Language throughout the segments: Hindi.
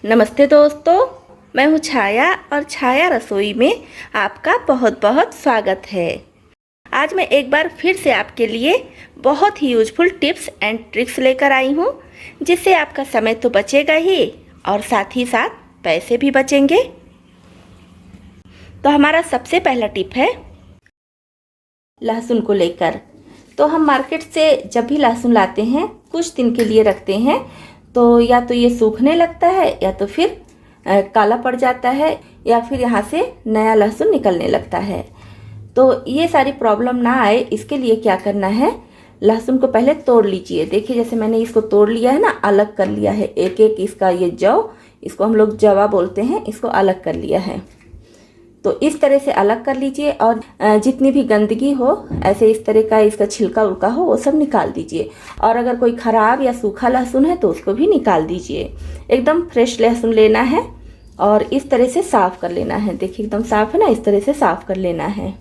नमस्ते दोस्तों, मैं हूँ छाया और छाया रसोई में आपका बहुत बहुत स्वागत है। आज मैं एक बार फिर से आपके लिए बहुत ही यूजफुल टिप्स एंड ट्रिक्स लेकर आई हूँ, जिससे आपका समय तो बचेगा ही और साथ ही साथ पैसे भी बचेंगे। तो हमारा सबसे पहला टिप है लहसुन को लेकर। तो हम मार्केट से जब भी लहसुन लाते हैं, कुछ दिन के लिए रखते हैं, तो या तो ये सूखने लगता है या तो फिर काला पड़ जाता है या फिर यहाँ से नया लहसुन निकलने लगता है। तो ये सारी प्रॉब्लम ना आए, इसके लिए क्या करना है, लहसुन को पहले तोड़ लीजिए। देखिए जैसे मैंने इसको तोड़ लिया है ना, अलग कर लिया है एक एक इसका ये जौ, इसको हम लोग जवा बोलते हैं, इसको अलग कर लिया है। तो इस तरह से अलग कर लीजिए और जितनी भी गंदगी हो, ऐसे इस तरह का इसका छिलका उलका हो, वो सब निकाल दीजिए। और अगर कोई ख़राब या सूखा लहसुन है तो उसको भी निकाल दीजिए। एकदम फ्रेश लहसुन लेना है और इस तरह से साफ़ कर लेना है। देखिए एकदम साफ़ है ना, इस तरह से साफ़ कर लेना है।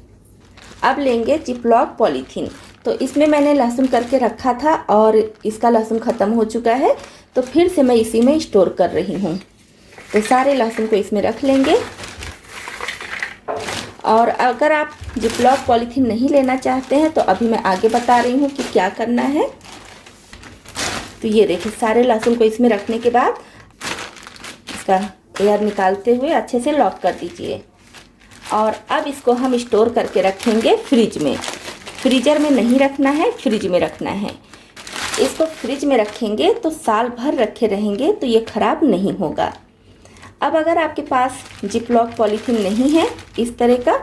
अब लेंगे जिपलॉक पॉलीथीन। तो इसमें मैंने लहसुन करके रखा था और इसका लहसुन ख़त्म हो चुका है, तो फिर से मैं इसी में स्टोर कर रही हूँ। तो सारे लहसुन को इसमें रख लेंगे। और अगर आप जिपलॉक पॉलीथीन नहीं लेना चाहते हैं तो अभी मैं आगे बता रही हूँ कि क्या करना है। तो ये देखिए सारे लहसुन को इसमें रखने के बाद इसका एयर निकालते हुए अच्छे से लॉक कर दीजिए। और अब इसको हम स्टोर करके रखेंगे फ्रिज में। फ्रीजर में नहीं रखना है, फ्रिज में रखना है। इसको फ्रिज में रखेंगे तो साल भर रखे रहेंगे, तो ये ख़राब नहीं होगा। अब अगर आपके पास जिपलॉक पॉलीथीन नहीं है इस तरह का,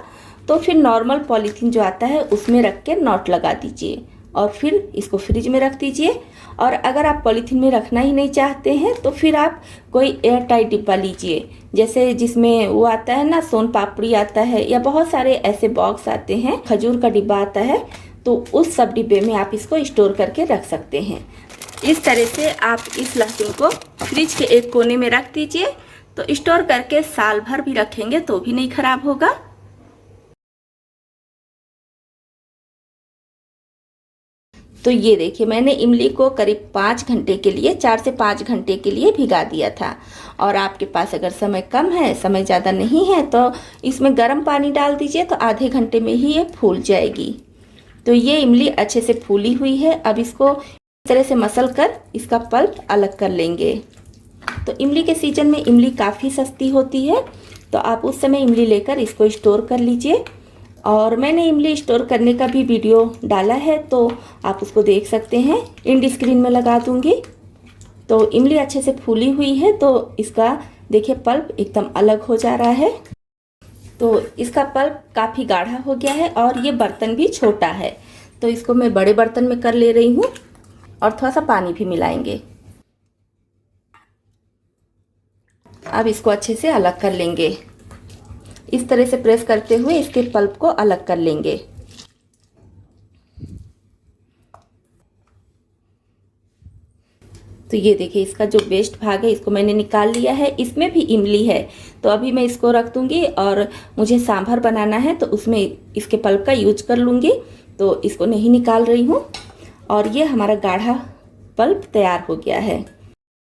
तो फिर नॉर्मल पॉलीथीन जो आता है उसमें रख के नॉट लगा दीजिए और फिर इसको फ्रिज में रख दीजिए। और अगर आप पॉलीथीन में रखना ही नहीं चाहते हैं तो फिर आप कोई एयर टाइट डिब्बा लीजिए, जैसे जिसमें वो आता है ना, सोन पापड़ी आता है या बहुत सारे ऐसे बॉक्स आते हैं, खजूर का डिब्बा आता है, तो उस सब डिब्बे में आप इसको स्टोर करके रख सकते हैं। इस तरह से आप इस लहसुन को फ्रिज के एक कोने में रख दीजिए, तो स्टोर करके साल भर भी रखेंगे तो भी नहीं खराब होगा। तो ये देखिए मैंने इमली को करीब 5 घंटे के लिए, 4 से 5 घंटे के लिए भिगा दिया था। और आपके पास अगर समय कम है, समय ज़्यादा नहीं है, तो इसमें गर्म पानी डाल दीजिए, तो आधे घंटे में ही ये फूल जाएगी। तो ये इमली अच्छे से फूली हुई है। अब इसको इस तरह से मसल कर इसका पल्प अलग कर लेंगे। तो इमली के सीजन में इमली काफ़ी सस्ती होती है, तो आप उस समय इमली लेकर इसको स्टोर कर लीजिए। और मैंने इमली स्टोर करने का भी वीडियो डाला है, तो आप उसको देख सकते हैं, एंड स्क्रीन में लगा दूंगी। तो इमली अच्छे से फूली हुई है, तो इसका देखिए पल्प एकदम अलग हो जा रहा है। तो इसका पल्प काफ़ी गाढ़ा हो गया है और ये बर्तन भी छोटा है, तो इसको मैं बड़े बर्तन में कर ले रही हूँ और थोड़ा सा पानी भी मिलाएंगे। अब इसको अच्छे से अलग कर लेंगे। इस तरह से प्रेस करते हुए इसके पल्प को अलग कर लेंगे। तो ये देखिए इसका जो वेस्ट भाग है इसको मैंने निकाल लिया है। इसमें भी इमली है, तो अभी मैं इसको रख दूंगी और मुझे सांभर बनाना है तो उसमें इसके पल्प का यूज कर लूँगी, तो इसको नहीं निकाल रही हूँ। और ये हमारा गाढ़ा पल्प तैयार हो गया है।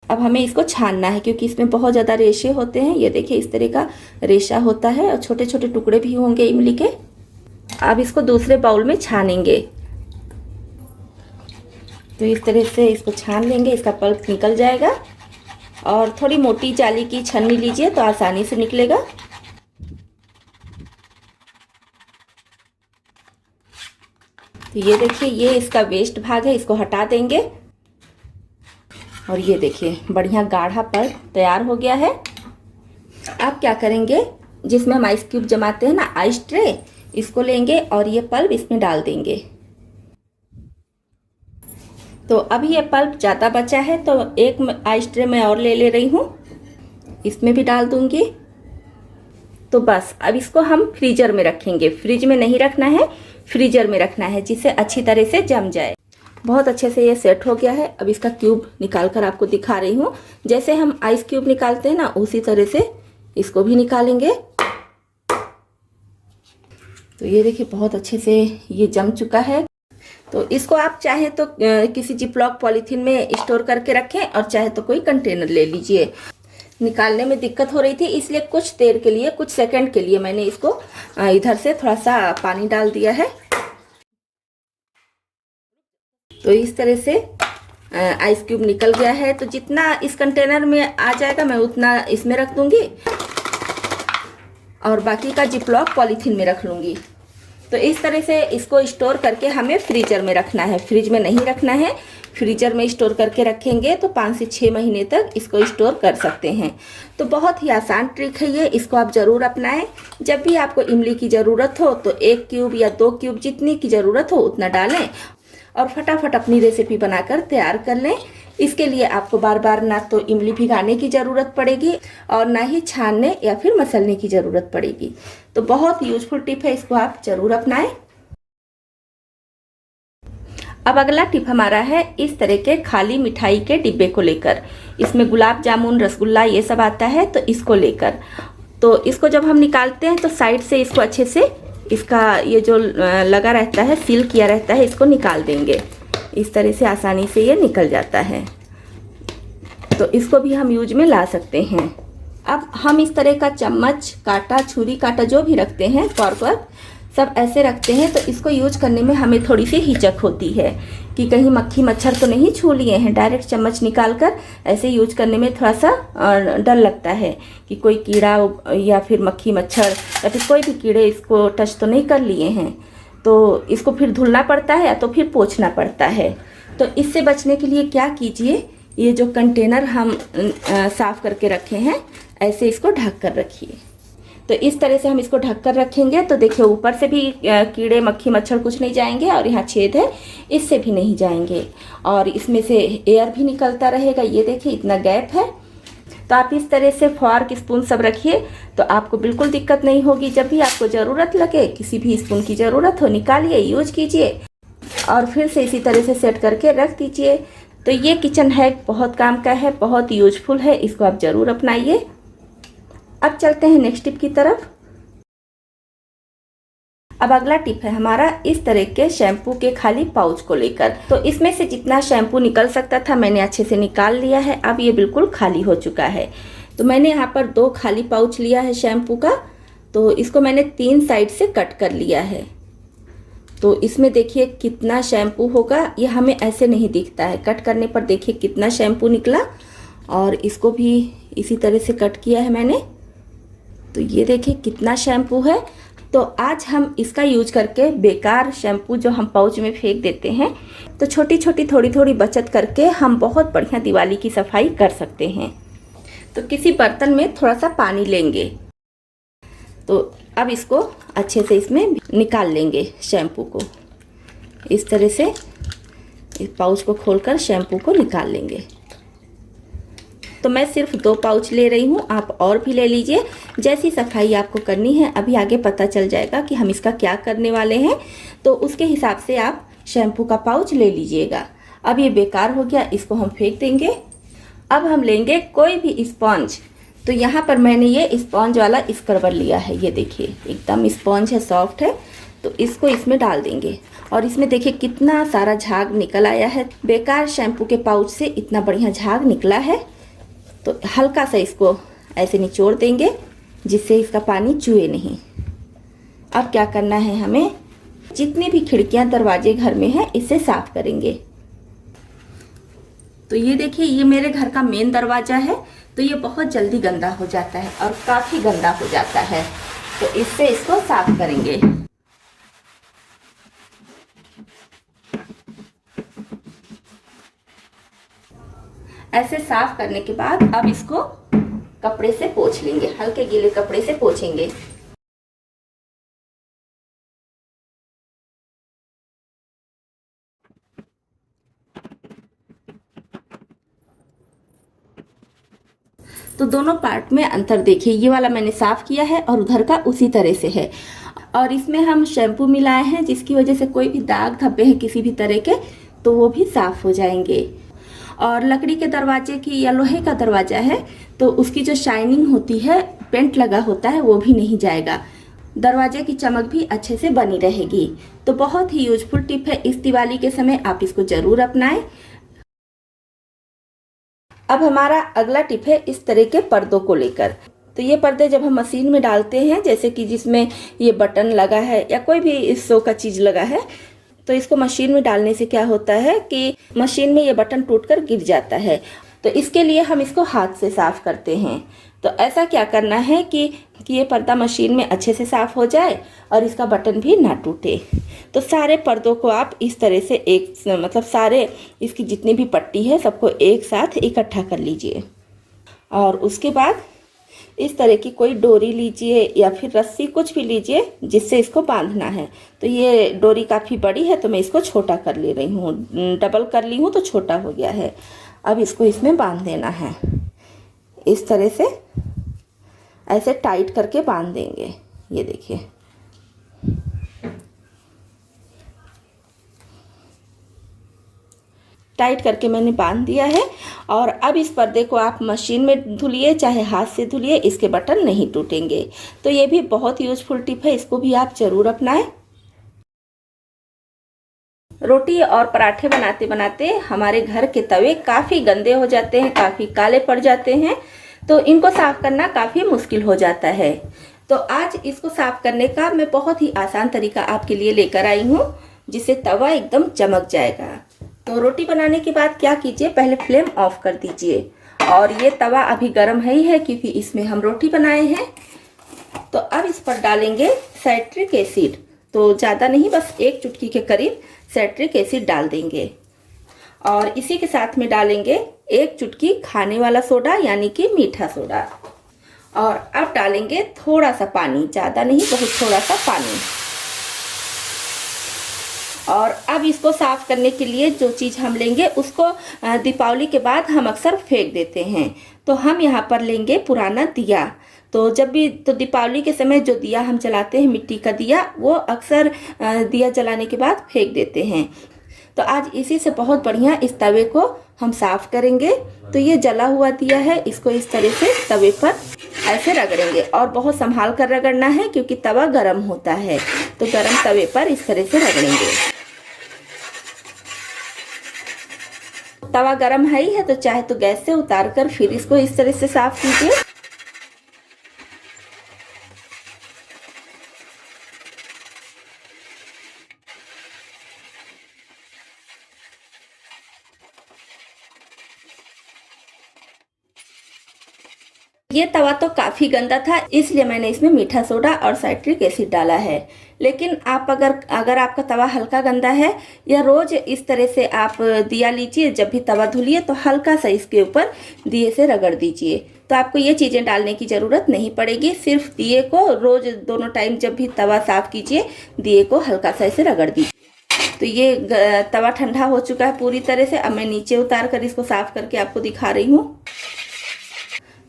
अब हमें इसको छानना है, क्योंकि इसमें बहुत ज़्यादा रेशे होते हैं। ये देखिए इस तरह का रेशा होता है और छोटे छोटे टुकड़े भी होंगे इमली के। अब इसको दूसरे बाउल में छानेंगे। तो इस तरह से इसको छान लेंगे, इसका पल्प निकल जाएगा। और थोड़ी मोटी जाली की छन्नी लीजिए तो आसानी से निकलेगा। तो ये देखिए ये इसका वेस्ट भाग है, इसको हटा देंगे। और ये देखिए बढ़िया गाढ़ा पल्प तैयार हो गया है। अब क्या करेंगे, जिसमें हम आइस क्यूब जमाते हैं ना, आइस ट्रे, इसको लेंगे और ये पल्प इसमें डाल देंगे। तो अभी ये पल्प ज़्यादा बचा है, तो एक आइस ट्रे मैं और ले रही हूँ, इसमें भी डाल दूंगी। तो बस अब इसको हम फ्रीजर में रखेंगे। फ्रिज में नहीं रखना है, फ्रीजर में रखना है, जिससे अच्छी तरह से जम जाए। बहुत अच्छे से ये सेट हो गया है। अब इसका क्यूब निकाल कर आपको दिखा रही हूँ। जैसे हम आइस क्यूब निकालते हैं ना, उसी तरह से इसको भी निकालेंगे। तो ये देखिए बहुत अच्छे से ये जम चुका है। तो इसको आप चाहे तो किसी जिपलॉक पॉलीथीन में स्टोर करके रखें और चाहे तो कोई कंटेनर ले लीजिए। निकालने में दिक्कत हो रही थी, इसलिए कुछ देर के लिए, कुछ सेकंड के लिए मैंने इसको इधर से थोड़ा सा पानी डाल दिया है। तो इस तरह से आइस क्यूब निकल गया है। तो जितना इस कंटेनर में आ जाएगा मैं उतना इसमें रख दूंगी और बाकी का जिपलॉक पॉलीथीन में रख लूँगी। तो इस तरह से इसको स्टोर करके हमें फ्रीजर में रखना है, फ्रिज में नहीं रखना है। फ्रीजर में स्टोर करके रखेंगे तो 5 से 6 महीने तक इसको स्टोर कर सकते हैं। तो बहुत ही आसान ट्रिक है ये, इसको आप ज़रूर अपनाएं। जब भी आपको इमली की ज़रूरत हो तो 1 क्यूब या 2 क्यूब जितनी की ज़रूरत हो उतना डालें और फटाफट अपनी रेसिपी बनाकर तैयार कर लें। इसके लिए आपको बार बार ना तो इमली भिगाने की ज़रूरत पड़ेगी और ना ही छानने या फिर मसलने की ज़रूरत पड़ेगी। तो बहुत यूजफुल टिप है, इसको आप ज़रूर अपनाएं। अब अगला टिप हमारा है इस तरह के खाली मिठाई के डिब्बे को लेकर। इसमें गुलाब जामुन, रसगुल्ला ये सब आता है, तो इसको लेकर तो इसको जब हम निकालते हैं तो साइड से इसको अच्छे से, इसका ये जो लगा रहता है, सील किया रहता है, इसको निकाल देंगे। इस तरह से आसानी से ये निकल जाता है। तो इसको भी हम यूज में ला सकते हैं। अब हम इस तरह का चम्मच, कांटा, छुरी कांटा जो भी रखते हैं, फॉर्क वर्क सब ऐसे रखते हैं। तो इसको यूज करने में हमें थोड़ी सी हिचक होती है कि कहीं मक्खी मच्छर तो नहीं छू लिए हैं। डायरेक्ट चम्मच निकाल कर ऐसे यूज करने में थोड़ा सा डर लगता है कि कोई कीड़ा या फिर मक्खी मच्छर या फिर कोई भी कीड़े इसको टच तो नहीं कर लिए हैं। तो इसको फिर धुलना पड़ता है या तो फिर पोंछना पड़ता है। तो इससे बचने के लिए क्या कीजिए, ये जो कंटेनर हम साफ़ करके रखे हैं, ऐसे इसको ढक कर रखिए। तो इस तरह से हम इसको ढक कर रखेंगे तो देखिए ऊपर से भी कीड़े मक्खी मच्छर कुछ नहीं जाएंगे और यहाँ छेद है, इससे भी नहीं जाएंगे और इसमें से एयर भी निकलता रहेगा। ये देखिए इतना गैप है। तो आप इस तरह से फॉर्क, स्पून सब रखिए तो आपको बिल्कुल दिक्कत नहीं होगी। जब भी आपको ज़रूरत लगे, किसी भी स्पून की ज़रूरत हो, निकालिए, यूज कीजिए और फिर से इसी तरह से सेट करके रख दीजिए। तो ये किचन हैक बहुत काम का है, बहुत यूजफुल है, इसको आप ज़रूर अपनाइए। अब चलते हैं नेक्स्ट टिप की तरफ। अब अगला टिप है हमारा इस तरह के शैम्पू के खाली पाउच को लेकर। तो इसमें से जितना शैम्पू निकल सकता था मैंने अच्छे से निकाल लिया है। अब ये बिल्कुल खाली हो चुका है। तो मैंने यहाँ पर 2 खाली पाउच लिया है शैम्पू का। तो इसको मैंने 3 साइड से कट कर लिया है। तो इसमें देखिए कितना शैम्पू होगा, ये हमें ऐसे नहीं दिखता है। कट करने पर देखिए कितना शैम्पू निकला और इसको भी इसी तरह से कट किया है मैंने। तो ये देखिए कितना शैम्पू है। तो आज हम इसका यूज करके बेकार शैम्पू जो हम पाउच में फेंक देते हैं, तो छोटी छोटी थोड़ी थोड़ी बचत करके हम बहुत बढ़िया दिवाली की सफाई कर सकते हैं। तो किसी बर्तन में थोड़ा सा पानी लेंगे। तो अब इसको अच्छे से इसमें निकाल लेंगे शैम्पू को। इस तरह से इस पाउच को खोलकर शैम्पू को निकाल लेंगे। तो मैं सिर्फ 2 पाउच ले रही हूँ, आप और भी ले लीजिए। जैसी सफाई आपको करनी है अभी आगे पता चल जाएगा कि हम इसका क्या करने वाले हैं, तो उसके हिसाब से आप शैम्पू का पाउच ले लीजिएगा। अब ये बेकार हो गया, इसको हम फेंक देंगे। अब हम लेंगे कोई भी स्पॉन्ज। तो यहाँ पर मैंने ये स्पॉन्ज वाला स्क्रबर लिया है। ये देखिए एकदम स्पॉन्ज है, सॉफ्ट है। तो इसको इसमें डाल देंगे और इसमें देखिए कितना सारा झाग निकल आया है। बेकार शैम्पू के पाउच से इतना बढ़िया झाग निकला है। तो हल्का सा इसको ऐसे निचोड़ देंगे जिससे इसका पानी चूहे नहीं। अब क्या करना है, हमें जितनी भी खिड़कियां दरवाजे घर में हैं इसे साफ करेंगे। तो ये देखिए ये मेरे घर का मेन दरवाजा है। तो ये बहुत जल्दी गंदा हो जाता है और काफ़ी गंदा हो जाता है। तो इससे इसको साफ करेंगे। ऐसे साफ करने के बाद अब इसको कपड़े से पोंछ लेंगे, हल्के गीले कपड़े से पोंछेंगे। तो दोनों पार्ट में अंतर देखिए, ये वाला मैंने साफ किया है और उधर का उसी तरह से है। और इसमें हम शैम्पू मिलाए हैं जिसकी वजह से कोई भी दाग धब्बे हैं किसी भी तरह के तो वो भी साफ हो जाएंगे। और लकड़ी के दरवाजे की या लोहे का दरवाजा है तो उसकी जो शाइनिंग होती है, पेंट लगा होता है, वो भी नहीं जाएगा। दरवाजे की चमक भी अच्छे से बनी रहेगी। तो बहुत ही यूजफुल टिप है, इस दिवाली के समय आप इसको ज़रूर अपनाएं। अब हमारा अगला टिप है इस तरह के पर्दों को लेकर। तो ये पर्दे जब हम मशीन में डालते हैं, जैसे कि जिसमें ये बटन लगा है या कोई भी शो का चीज़ लगा है, तो इसको मशीन में डालने से क्या होता है कि मशीन में ये बटन टूटकर गिर जाता है। तो इसके लिए हम इसको हाथ से साफ़ करते हैं। तो ऐसा क्या करना है कि ये पर्दा मशीन में अच्छे से साफ़ हो जाए और इसका बटन भी ना टूटे। तो सारे पर्दों को आप इस तरह से मतलब सारे इसकी जितनी भी पट्टी है सबको एक साथ इकट्ठा कर लीजिए। और उसके बाद इस तरह की कोई डोरी लीजिए या फिर रस्सी, कुछ भी लीजिए जिससे इसको बांधना है। तो ये डोरी काफ़ी बड़ी है तो मैं इसको छोटा कर ले रही हूँ, डबल कर ली हूँ तो छोटा हो गया है। अब इसको इसमें बांध देना है, इस तरह से ऐसे टाइट करके बांध देंगे। ये देखिए, टाइट करके मैंने बांध दिया है। और अब इस पर्दे को आप मशीन में धुलिए चाहे हाथ से धुलिए, इसके बटन नहीं टूटेंगे। तो ये भी बहुत यूजफुल टिप है, इसको भी आप ज़रूर अपनाएं। रोटी और पराठे बनाते बनाते हमारे घर के तवे काफ़ी गंदे हो जाते हैं, काफ़ी काले पड़ जाते हैं, तो इनको साफ़ करना काफ़ी मुश्किल हो जाता है। तो आज इसको साफ़ करने का मैं बहुत ही आसान तरीका आपके लिए लेकर आई हूँ, जिससे तवा एकदम चमक जाएगा। तो रोटी बनाने के बाद क्या कीजिए, पहले फ्लेम ऑफ कर दीजिए। और ये तवा अभी गर्म है ही है क्योंकि इसमें हम रोटी बनाए हैं। तो अब इस पर डालेंगे साइट्रिक एसिड। तो ज़्यादा नहीं, बस 1 चुटकी के करीब साइट्रिक एसिड डाल देंगे। और इसी के साथ में डालेंगे 1 चुटकी खाने वाला सोडा यानी कि मीठा सोडा। और अब डालेंगे थोड़ा सा पानी, ज़्यादा नहीं, बहुत थोड़ा सा पानी। और अब इसको साफ़ करने के लिए जो चीज़ हम लेंगे उसको दीपावली के बाद हम अक्सर फेंक देते हैं। तो हम यहाँ पर लेंगे पुराना दिया। तो जब भी तो दीपावली के समय जो दिया हम जलाते हैं, मिट्टी का दिया, वो अक्सर दिया जलाने के बाद फेंक देते हैं। तो आज इसी से बहुत बढ़िया इस तवे को हम साफ़ करेंगे। तो ये जला हुआ दिया है, इसको इस तरह से तवे पर ऐसे रगड़ेंगे और बहुत संभाल कर रगड़ना है क्योंकि तवा गर्म होता है। तो गर्म तवे पर इस तरह से रगड़ेंगे। तवा गर्म है ही है तो चाहे तो गैस से उतार कर फिर इसको इस तरह से साफ कीजिए। ये तवा तो काफ़ी गंदा था, इसलिए मैंने इसमें मीठा सोडा और साइट्रिक एसिड डाला है। लेकिन आप अगर आपका तवा हल्का गंदा है, या रोज़ इस तरह से आप दिया लीजिए, जब भी तवा धुलिए तो हल्का सा इसके ऊपर दिए से रगड़ दीजिए। तो आपको ये चीज़ें डालने की ज़रूरत नहीं पड़ेगी। सिर्फ दिए को रोज़ दोनों टाइम जब भी तवा साफ़ कीजिए, दिए को हल्का सा इसे रगड़ दीजिए। तो ये तवा ठंडा हो चुका है पूरी तरह से। अब मैं नीचे उतार कर इसको साफ़ करके आपको दिखा रही हूँ।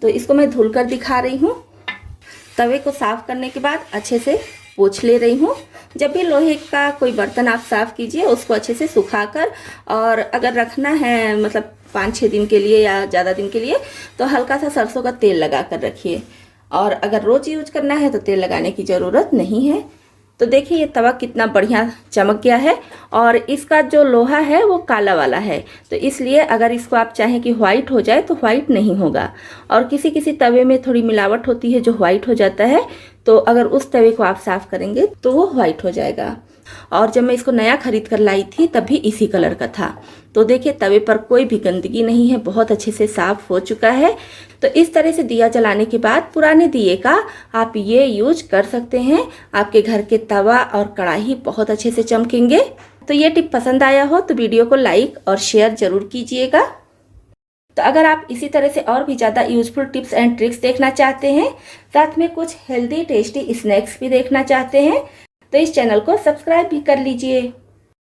तो इसको मैं धुल कर दिखा रही हूँ। तवे को साफ़ करने के बाद अच्छे से पोंछ ले रही हूँ। जब भी लोहे का कोई बर्तन आप साफ़ कीजिए, उसको अच्छे से सुखाकर, और अगर रखना है मतलब 5-6 दिन के लिए या ज़्यादा दिन के लिए, तो हल्का सा सरसों का तेल लगा कर रखिए। और अगर रोज़ यूज करना है तो तेल लगाने की ज़रूरत नहीं है। तो देखिए ये तवा कितना बढ़िया चमक गया है, और इसका जो लोहा है वो काला वाला है। तो इसलिए अगर इसको आप चाहें कि वाइट हो जाए तो वाइट नहीं होगा। और किसी किसी तवे में थोड़ी मिलावट होती है जो वाइट हो जाता है, तो अगर उस तवे को आप साफ़ करेंगे तो वो वाइट हो जाएगा। और जब मैं इसको नया खरीद कर लाई थी तब भी इसी कलर का था। तो देखिए तवे पर कोई भी गंदगी नहीं है, बहुत अच्छे से साफ़ हो चुका है। तो इस तरह से दिया जलाने के बाद पुराने दिए का आप ये यूज कर सकते हैं। आपके घर के तवा और कढ़ाई बहुत अच्छे से चमकेंगे। तो ये टिप पसंद आया हो तो वीडियो को लाइक और शेयर ज़रूर कीजिएगा। तो अगर आप इसी तरह से और भी ज़्यादा यूजफुल टिप्स एंड ट्रिक्स देखना चाहते हैं, साथ में कुछ हेल्दी टेस्टी स्नैक्स भी देखना चाहते हैं, तो इस चैनल को सब्सक्राइब भी कर लीजिए।